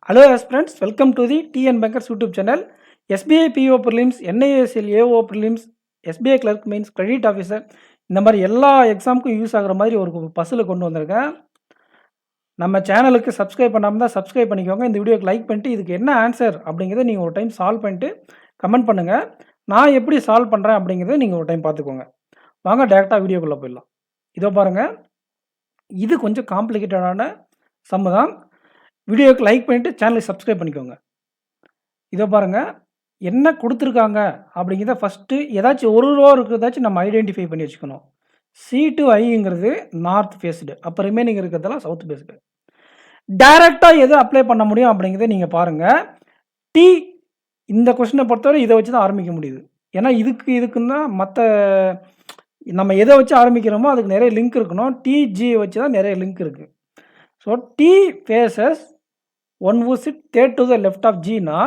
Hello aspirants, welcome to the TN Bankers YouTube channel. SBI PO prelims, NISL AO prelims, SBI clerk means credit officer இந்த மாதிரி எல்லா எக்ஸாமுக்கும் use ஆகுற மாதிரி ஒரு பசில் கொண்டு வந்திருக்கேன். நம்ம சேனலுக்கு சப்ஸ்கிரைப் பண்ணாமல் தான் சப்ஸ்கிரைப் பண்ணிக்கோங்க. இந்த வீடியோக்கு லைக் பண்ணிட்டு இதுக்கு என்ன ஆன்சர் அப்படிங்கிறத நீங்கள் ஒரு டைம் சால்வ் பண்ணிட்டு கமெண்ட் பண்ணுங்கள். நான் எப்படி சால்வ் பண்ணுறேன் அப்படிங்கிறத நீங்கள் ஒரு டைம் பார்த்துக்கோங்க. வாங்க டேரெக்டாக வீடியோக்குள்ளே போயிடலாம். இதோ பாருங்கள், இது கொஞ்சம் காம்ப்ளிகேட்டடான சம்மு தான். வீடியோக்கு லைக் பண்ணிவிட்டு சேனலுக்கு சப்ஸ்கிரைப் பண்ணிக்கோங்க. இதோ பாருங்கள், என்ன கொடுத்துருக்காங்க அப்படிங்கிறத ஃபஸ்ட்டு ஏதாச்சும் ஒரு ரோ இருக்கிறதாச்சும் நம்ம ஐடென்டிஃபை பண்ணி வச்சுக்கணும். C2I நார்த் ஃபேஸ்டு, அப்போ ரிமைனிங் இருக்கிறதெல்லாம் சவுத் ஃபேஸ்டு. டைரெக்டாக எது அப்ளை பண்ண முடியும் அப்படிங்கிறத நீங்கள் பாருங்கள். டி இந்த கொஸ்டினை பொறுத்தவரை இதை வச்சு தான் ஆரம்பிக்க முடியுது. ஏன்னா இதுக்குன்னு தான் மற்ற நம்ம எதை வச்சு ஆரம்பிக்கிறோமோ அதுக்கு நிறைய லிங்க் இருக்கணும். TG வச்சு தான் நிறைய லிங்க் இருக்குது. So T faces one who sit third to the left of Gனா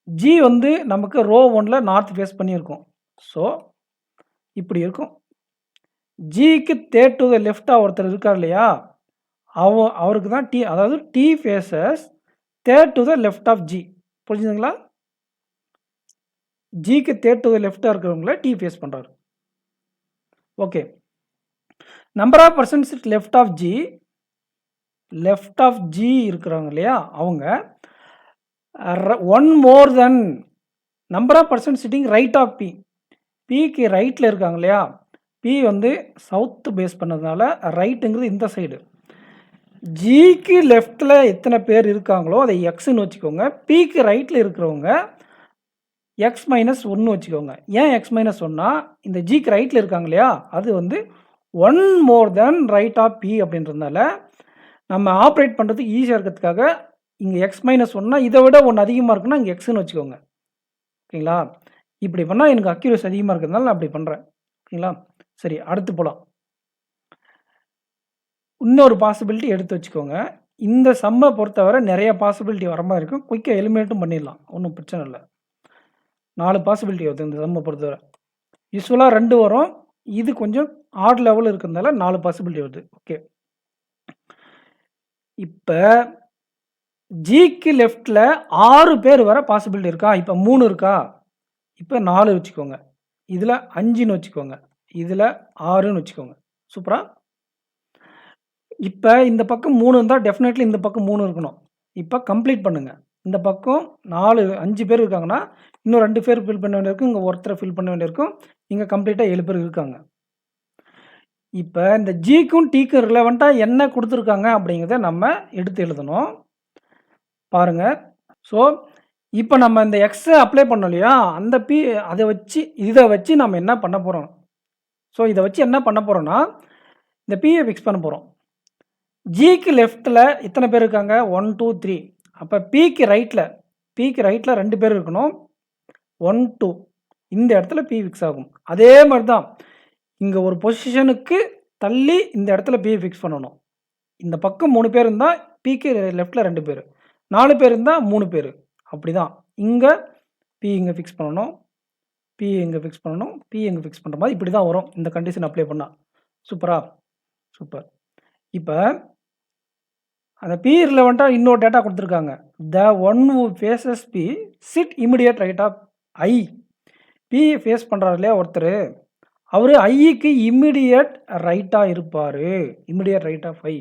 G நமக்கு ரோ 1ல் நார்த் ஃபேஸ் பண்ணியிருக்கோம். ஸோ இப்படி இருக்கும். ஜிக்கு தேர்ட் டு த லெஃப்டாக ஒருத்தர் இருக்கார் இல்லையா, அவருக்கு தான் டி, அதாவது T faces third to the left of G. புரிஞ்சுதுங்களா? ஜிக்கு தேர்ட் டு த லெஃப்டாக இருக்கிறவங்கள டி ஃபேஸ் பண்ணுறாரு. Okay, number of persons left of G இருக்கிறாங்க இல்லையா, அவங்க one more then number of persons sitting right of B. பிக்கு ரைட்டில் இருக்காங்க இல்லையா, பி சவுத்து பேஸ் பண்ணதுனால ரைட்டுங்கிறது இந்த சைடு. ஜிக்கு லெஃப்டில் எத்தனை பேர் இருக்காங்களோ அதை எக்ஸ்ன்னு வச்சுக்கோங்க. பிக்கு ரைட்டில் இருக்கிறவங்க X-1 வச்சுக்கோங்க. ஏன் X-1னா இந்த ஜிக்கு ரைட்டில் இருக்காங்க இல்லையா, அது one more then right of B அப்படின்றதுனால நம்ம ஆப்ரேட் பண்ணுறதுக்கு ஈஸியாக இருக்கிறதுக்காக இங்கே X-1னா இதை விட ஒன்று அதிகமாக இருக்குன்னா இங்கே எக்ஸ்ன்னு வச்சுக்கோங்க. ஓகேங்களா? இப்படி பண்ணால் எனக்கு அக்யூரேசி அதிகமாக இருக்கிறதுனால நான் அப்படி பண்ணுறேன். ஓகேங்களா? சரி, அடுத்து போகலாம். இன்னொரு பாசிபிலிட்டி எடுத்து வச்சுக்கோங்க. இந்த சம்மை பொறுத்தவரை நிறைய பாசிபிலிட்டி வர மாதிரி இருக்கும். குயிக்காக எலிமினேட்டும் பண்ணிடலாம், ஒன்றும் பிரச்சனை இல்லை. 4 பாசிபிலிட்டி வருது இந்த சம்மை பொறுத்தவரை. யூஸ்வலாக 2 வரும், இது கொஞ்சம் ஆட் லெவல் இருக்கிறதுனால 4 பாசிபிலிட்டி வருது. ஓகே, இப்போ ஜிக்கு லெஃப்டில் 6 பேர் வர பாசிபிலிட்டி இருக்கா? இப்போ 3 இருக்கா? இப்போ 4 வச்சுக்கோங்க, இதில் 5ன்னு வச்சுக்கோங்க, இதில் 6ன்னு வச்சுக்கோங்க. சூப்பரா? இப்போ இந்த பக்கம் 3 இருந்தால் டெஃபினெட்லி இந்த பக்கம் 3 இருக்கணும். இப்போ கம்ப்ளீட் பண்ணுங்கள். இந்த பக்கம் 5 பேர் இருக்காங்கன்னா இன்னும் 2 பேர் ஃபில் பண்ண வேண்டியிருக்கும், இங்கே ஒருத்தரை ஃபில் பண்ண வேண்டியிருக்கும், இங்கே கம்ப்ளீட்டாக 7 பேர் இருக்காங்க. இப்போ இந்த ஜிக்கும் டிக்கும் ரிலவெண்ட்டாக என்ன கொடுத்துருக்காங்க அப்படிங்கிறத நம்ம எடுத்து எழுதணும். பாருங்கள். ஸோ இப்போ நம்ம இந்த எக்ஸை அப்ளை பண்ணோம் இல்லையா, அந்த பி இதை வச்சு நம்ம என்ன பண்ண போகிறோம்? ஸோ இதை வச்சு என்ன பண்ண போகிறோன்னா இந்த பியை ஃபிக்ஸ் பண்ண போகிறோம். ஜிக்கு லெஃப்ட்டில் எத்தனை பேர் இருக்காங்க? 1 2 3. அப்போ பிக்கு ரைட்டில் 2 பேர் இருக்கணும். 1 2 இந்த இடத்துல பி ஃபிக்ஸ் ஆகும். அதே மாதிரி தான் இங்கே ஒரு பொசிஷனுக்கு தள்ளி இந்த இடத்துல பி ஃபிக்ஸ் பண்ணணும். இந்த பக்கம் 3 பேர் இருந்தால் பிக்கு லெஃப்டில் 2 பேர், 4 பேர் இருந்தால் 3 பேர். அப்படி தான் இங்கே பி இங்கே ஃபிக்ஸ் பண்ணணும், பி இங்கே ஃபிக்ஸ் பண்ணணும், பி இங்கே ஃபிக்ஸ் பண்ணுற மாதிரி இப்படி தான் வரும் இந்த கண்டிஷன் அப்ளை பண்ணால். சூப்பரா? சூப்பர். இப்போ அந்த பி ரிலவெண்ட்டாக இன்னொரு டேட்டா கொடுத்துருக்காங்க. The one who faces P sit immediate right of I. P face பண்ணுறாரு இல்லையா ஒருத்தர், அவர் ஐக்கு இமிடியேட் ரைட்டாக இருப்பார். Immediate right of I.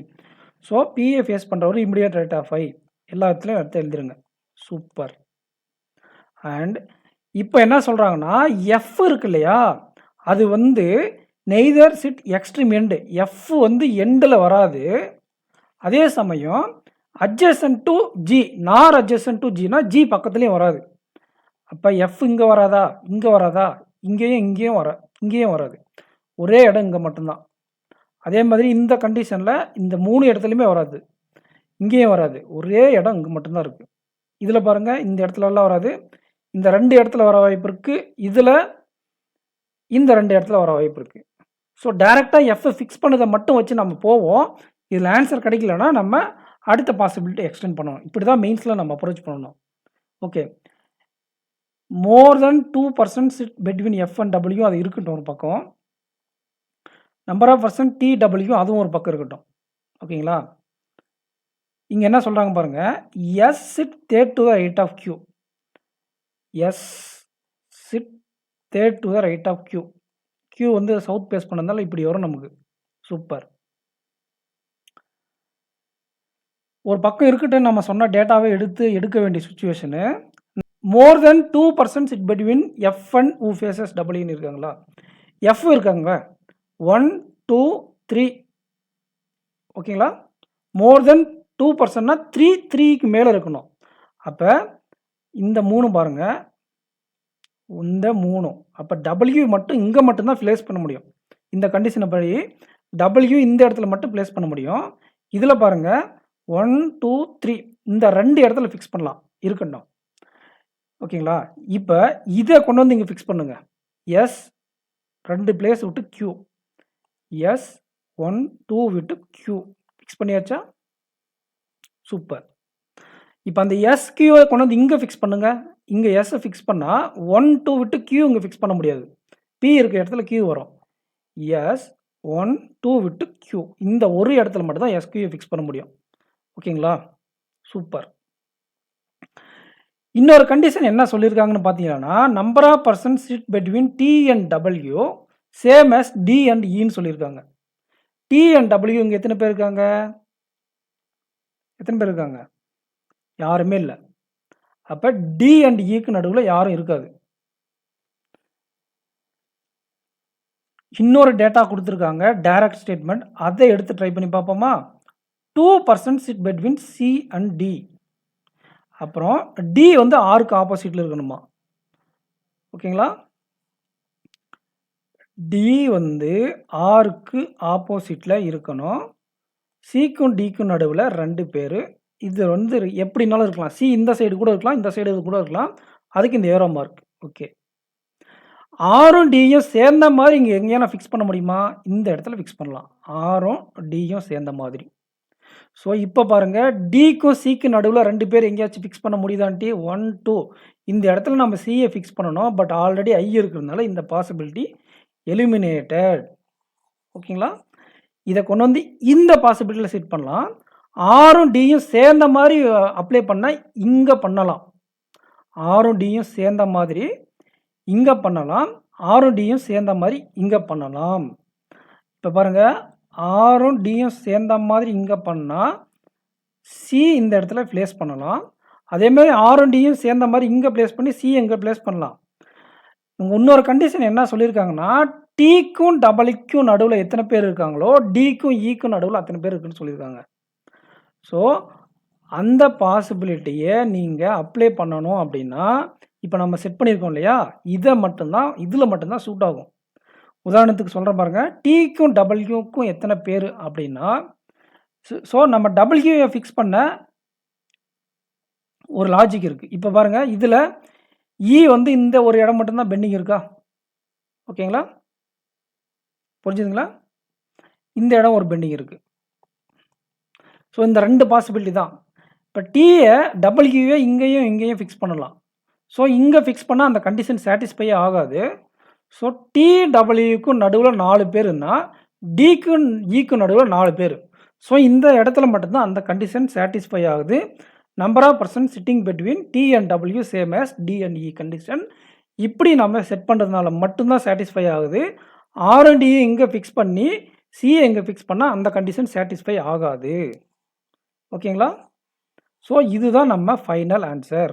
So P A face பண்ணுறவர் இமிடியேட் ரைட் ஆஃப் ஐ. எல்லா இடத்துலையும் எடுத்து எழுதிருங்க. சூப்பர். அண்ட் இப்போ என்ன சொல்கிறாங்கன்னா, எஃப் இருக்கு இல்லையா, அது neither sit extreme end. F எண்டில் வராது. அதே சமயம் adjacent to G, nor adjacent to ஜினா ஜி பக்கத்துலேயும் வராது. அப்போ எஃப் இங்கே வராதா, இங்கே வராதா, இங்கேயும் வராது. ஒரே இடம் இங்கே மட்டும்தான். அதே மாதிரி இந்த கண்டிஷனில் இந்த 3 இடத்துலையுமே வராது, இங்கேயும் வராது. ஒரே இடம் இங்கே மட்டும்தான் இருக்குது. இதில் பாருங்கள், இந்த இடத்துலலாம் வராது, இந்த 2 இடத்துல வர வாய்ப்பு இருக்குது, இதில் இந்த 2 இடத்துல வர வாய்ப்பு இருக்குது. ஸோ டைரெக்டாக எஃப் ஃபிக்ஸ் பண்ணதை மட்டும் வச்சு நம்ம போவோம். இதில் ஆன்சர் கிடைக்கலன்னா நம்ம அடுத்த பாசிபிலிட்டி எக்ஸ்டெண்ட் பண்ணணும். இப்படி தான் மெயின்ஸில் நம்ம அப்ரோச் பண்ணணும். Okay, more then 2% sit between F and W, அது இருக்கட்டும் ஒரு பக்கம். நம்பர் ஆஃப் பர்சன்ட் டிடபிள்யூ, அதுவும் ஒரு பக்கம் இருக்கட்டும். ஓகேங்களா? இங்கே என்ன சொல்கிறாங்க பாருங்கள், S sit third to the right of Q. S sit third to the right of Q. Q வந்து சவுத் பேஸ் பண்ணதால இப்படி வரும் நமக்கு. சூப்பர். ஒரு பக்கம் இருக்கட்டும், நம்ம சொன்ன டேட்டாவை எடுக்க வேண்டிய situation. More then 2% sit between F and who faces டபிள்யூன்னு இருக்காங்களா? எஃப் இருக்காங்க 1, 2, 3. ஓகேங்களா? மோர் தென் 2%னா 3க்கு மேலே இருக்கணும். அப்போ இந்த 3 பாருங்கள், இந்த 3. அப்போ டபிள்யூ மட்டும் இங்கே மட்டும்தான் ப்ளேஸ் பண்ண முடியும். இந்த கண்டிஷனை படி டபிள்யூ இந்த இடத்துல மட்டும் ப்ளேஸ் பண்ண முடியும். இதில் பாருங்கள் 1, 2, 3 இந்த 2 இடத்துல ஃபிக்ஸ் பண்ணலாம் இருக்கட்டும். ஓகேங்களா? இப்போ இதை கொண்டு வந்து இங்கே ஃபிக்ஸ் பண்ணுங்கள். எஸ் 2 பிளேஸ் விட்டு கியூ. எஸ் 1, 2 விட்டு கியூ ஃபிக்ஸ் பண்ணியாச்சா? சூப்பர். இப்போ அந்த எஸ் கியூவை கொண்டு வந்து இங்கே ஃபிக்ஸ் பண்ணுங்கள். இங்கே எஸ்ஸை ஃபிக்ஸ் பண்ணால் 1, 2 விட்டு கியூ இங்கே ஃபிக்ஸ் பண்ண முடியாது. பி இருக்க இடத்துல கியூ வரும். எஸ் 1, 2 விட்டு கியூ இந்த ஒரு இடத்துல மட்டும் தான் எஸ் கியூவை ஃபிக்ஸ் பண்ண முடியும். ஓகேங்களா? சூப்பர். இன்னொரு கண்டிஷன் என்ன சொல்லியிருக்காங்கன்னு பார்த்தீங்கன்னா, number of person sit between D and W same as D and ஈன்னு சொல்லியிருக்காங்க. டி அண்ட் டபிள்யூ இங்கே எத்தனை பேர் இருக்காங்க? எத்தனை பேர் இருக்காங்க? யாருமே இல்லை. அப்போ டி அண்ட் ஈக்கு நடுவில் யாரும் இருக்காது. இன்னொரு டேட்டா கொடுத்துருக்காங்க, டைரக்ட் ஸ்டேட்மெண்ட். அதை எடுத்து ட்ரை பண்ணி பார்ப்போமா? 2% sit between C and D. அப்புறம் டி வந்து ஆருக்கு ஆப்போசிட்டில் இருக்கணுமா? ஓகேங்களா? டி வந்து ஆருக்கு ஆப்போசிட்டில் இருக்கணும். சிக்கும் டிக்கும் நடுவில் 2 பேர். இது வந்து எப்படினாலும் இருக்கலாம். சி இந்த சைடு கூட இருக்கலாம், இந்த சைடு கூட இருக்கலாம். அதுக்கு இந்த ஏரோ மார்க். ஓகே. ஆரும் டியும் சேர்ந்த மாதிரி இங்கே எங்கேயா ஃபிக்ஸ் பண்ண முடியுமா? இந்த இடத்துல ஃபிக்ஸ் பண்ணலாம். ஆரும் டியும் சேர்ந்த மாதிரி. ஸோ இப்போ பாருங்கள், டிக்கும் சிக்கு நடுவில் 2 பேர் எங்கேயாச்சும் ஃபிக்ஸ் பண்ண முடியுதான்ட்டு 1, 2 இந்த இடத்துல நம்ம சியை ஃபிக்ஸ் பண்ணணும். பட் ஆல்ரெடி ஐ இருக்கிறதுனால இந்த பாசிபிலிட்டி எலிமினேட்டட். ஓகேங்களா? இதை கொண்டு வந்து இந்த பாசிபிலிட்டியில் செட் பண்ணலாம். ஆரும் டியும் சேர்ந்த மாதிரி அப்ளை பண்ணால் இங்கே பண்ணலாம். ஆரும் டியும் சேர்ந்த மாதிரி இங்கே பண்ணலாம். ஆரும் டியும் சேர்ந்த மாதிரி இங்கே பண்ணலாம். இப்போ பாருங்கள், ஆரும் டியும் சேர்ந்த மாதிரி இங்கே பண்ணால் சி இந்த இடத்துல ப்ளேஸ் பண்ணலாம். அதேமாதிரி ஆரும் டியும் சேர்ந்த மாதிரி இங்கே ப்ளேஸ் பண்ணி சி எங்கே ப்ளேஸ் பண்ணலாம். இன்னொரு கண்டிஷன் என்ன சொல்லியிருக்காங்கன்னா, டிக்கும் டபிள்யூக்கும் நடுவில் எத்தனை பேர் இருக்காங்களோ டிக்கும் ஈக்கும் நடுவில் அத்தனை பேர் இருக்குன்னு சொல்லியிருக்காங்க. ஸோ அந்த பாசிபிலிட்டியை நீங்கள் அப்ளை பண்ணணும் அப்படின்னா, இப்போ நம்ம செட் பண்ணியிருக்கோம் இல்லையா, இதில் மட்டும்தான் சூட் ஆகும். உதாரணத்துக்கு சொல்கிறேன் பாருங்கள், டிக்கும் டபிள்யூக்கும் எத்தனை பேர் அப்படின்னா, ஸோ நம்ம டபிள்யூவை ஃபிக்ஸ் பண்ண ஒரு லாஜிக் இருக்குது. இப்போ பாருங்கள், இதில் இ வந்து இந்த ஒரு இடம் மட்டும்தான் பெண்டிங் இருக்கா? ஓகேங்களா? புரிஞ்சுதுங்களா? இந்த இடம் ஒரு பெண்டிங் இருக்குது. ஸோ இந்த 2 பாசிபிலிட்டி தான். இப்போ டீயை டபிள்யூவை இங்கேயும் ஃபிக்ஸ் பண்ணலாம். ஸோ இங்கே ஃபிக்ஸ் பண்ணால் அந்த கண்டிஷன் சாட்டிஸ்ஃபை ஆகாது. ஸோ டி டபிள்யூக்கும் நடுவில் 4 பேருன்னா டிக்கும் ஈக்கும் நடுவில் 4 பேர். ஸோ இந்த இடத்துல மட்டும்தான் அந்த கண்டிஷன் சாட்டிஸ்ஃபை ஆகுது. Number of person sitting between D and W same as D and E condition. இப்படி நம்ம செட் பண்ணுறதுனால மட்டும்தான் சாட்டிஸ்ஃபை ஆகுது. ஆர் அண்ட் டியை இங்கே ஃபிக்ஸ் பண்ணி சியை இங்கே ஃபிக்ஸ் பண்ணால் அந்த கண்டிஷன் சாட்டிஸ்ஃபை ஆகாது. ஓகேங்களா? ஸோ இதுதான் நம்ம ஃபைனல் ஆன்சர்.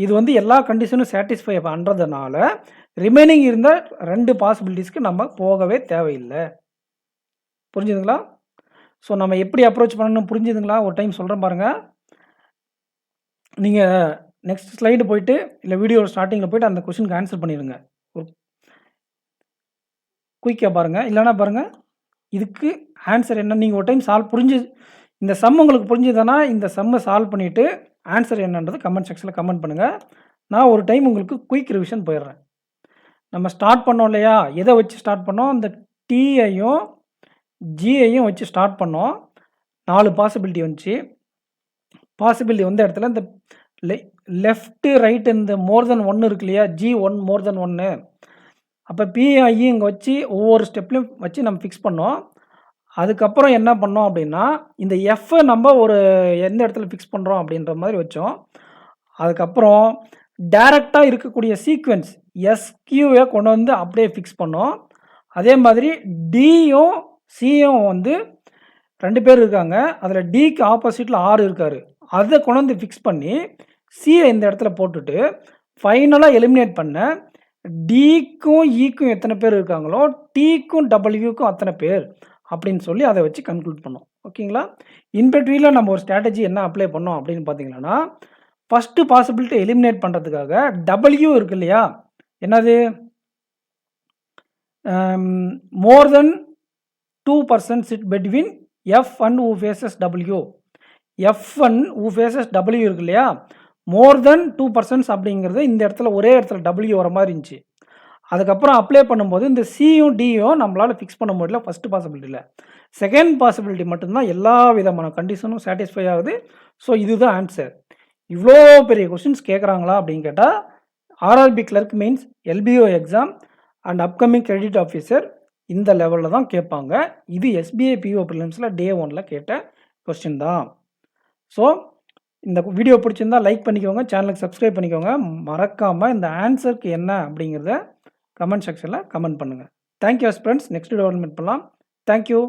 இது வந்து எல்லா கண்டிஷனும் சாட்டிஸ்ஃபை பண்ணுறதுனால ரிமைனிங் இருந்த 2 பாசிபிலிட்டிஸ்க்கு நம்ம போகவே தேவையில்லை. புரிஞ்சுதுங்களா? ஸோ நம்ம எப்படி அப்ரோச் பண்ணணும் புரிஞ்சுதுங்களா? ஒரு டைம் சொல்கிறேன் பாருங்கள். நீங்கள் நெக்ஸ்ட் ஸ்லைடு போயிட்டு இல்லை வீடியோ ஸ்டார்டிங்கில் போய்ட்டு அந்த கொஷினுக்கு ஆன்சர் பண்ணிடுங்க. ஒரு குயிக்காக பாருங்கள். இல்லைனா பாருங்கள், இதுக்கு ஆன்சர் என்ன நீங்கள் ஒரு டைம் இந்த சம் உங்களுக்கு புரிஞ்சுதுன்னா இந்த சம்மை சால்வ் பண்ணிவிட்டு ஆன்சர் என்னன்றது கமெண்ட் செக்ஷனில் கமெண்ட் பண்ணுங்கள். நான் ஒரு டைம் உங்களுக்கு குயிக் ரிவிஷன் போயிடுறேன். நம்ம ஸ்டார்ட் பண்ணோம் இல்லையா, எதை வச்சு ஸ்டார்ட் பண்ணோம்? இந்த டியையும் ஜியையும் வச்சு ஸ்டார்ட் பண்ணோம். 4 பாசிபிலிட்டி வந்துச்சு. பாசிபிலிட்டி வந்த இடத்துல இந்த லெஃப்ட்டு ரைட் இந்த மோர் தென் 1 இருக்கு இல்லையா, G1 மோர் தென் 1. அப்போ பிஐ இங்கே வச்சு ஒவ்வொரு ஸ்டெப்லையும் வச்சு நம்ம ஃபிக்ஸ் பண்ணோம். அதுக்கப்புறம் என்ன பண்ணோம் அப்படின்னா, இந்த எஃப் நம்ம ஒரு எந்த இடத்துல ஃபிக்ஸ் பண்ணுறோம் அப்படின்ற மாதிரி வச்சோம். அதுக்கப்புறம் டைரக்ட்டா இருக்கக்கூடிய சீக்வென்ஸ் எஸ்கியூவை கொண்டு வந்து அப்படியே ஃபிக்ஸ் பண்ணோம். அதே மாதிரி டியும் சியும் வந்து 2 பேர் இருக்காங்க. அதில் டிக்கு ஆப்போசிட்டில் ஆர் இருக்காரு. அதை கொண்டு வந்து ஃபிக்ஸ் பண்ணி சியை இந்த இடத்துல போட்டுட்டு ஃபைனலாக எலிமினேட் பண்ண டிக்கும் ஈக்கும் எத்தனை பேர் இருக்காங்களோ டிக்கும் டபிள்யூக்கும் அத்தனை பேர் அப்படின்னு சொல்லி அதை வச்சு கன்க்ளூட் பண்ணோம். ஓகேங்களா? இன்பிட்வீனில் நம்ம ஒரு ஸ்ட்ராட்டஜி என்ன அப்ளை பண்ணோம் அப்படின்னு பார்த்தீங்கன்னா, ஃபஸ்ட்டு பாசிபிலிட்டி எலிமினேட் பண்ணுறதுக்காக டபிள்யூ இருக்கு இல்லையா? என்னது? More then 2% sit between F and who faces W. F and who faces W இருக்கு இல்லையா? மோர் தென் 2% அப்படிங்கிறது இந்த இடத்துல ஒரே இடத்துல டபிள்யூ வர மாதிரி இருந்துச்சு. அதுக்கப்புறம் அப்ளை பண்ணும்போது இந்த சியும் டியும் நம்மளால் ஃபிக்ஸ் பண்ண முடியல ஃபஸ்ட்டு பாசிபிலிட்டியில். செகண்ட் பாசிபிலிட்டி மட்டும்தான் எல்லா விதமான கண்டிஷனும் சாட்டிஸ்ஃபை ஆகுது. ஸோ இதுதான் ஆன்சர். இவ்வளோ பெரிய கொஸ்டின்ஸ் கேட்குறாங்களா அப்படின்னு கேட்டால், RRB clerk means LBO exam and upcoming credit officer இந்த லெவலில் தான் கேட்பாங்க. இது எஸ்பிஐ பிஓ ப்ரிலிம்ஸில் டே 1ல் கேட்ட கொஸ்டின் தான். ஸோ இந்த வீடியோ பிடிச்சிருந்தா லைக் பண்ணிக்கோங்க, சேனலுக்கு சப்ஸ்கிரைப் பண்ணிக்கோங்க. மறக்காமல் இந்த ஆன்சருக்கு என்ன அப்படிங்கிறத கமெண்ட் செக்ஷனில் கமெண்ட் பண்ணுங்கள். Thank you friends. நெக்ஸ்ட் டெவலப்மெண்ட் பண்ணலாம். தேங்க்யூ.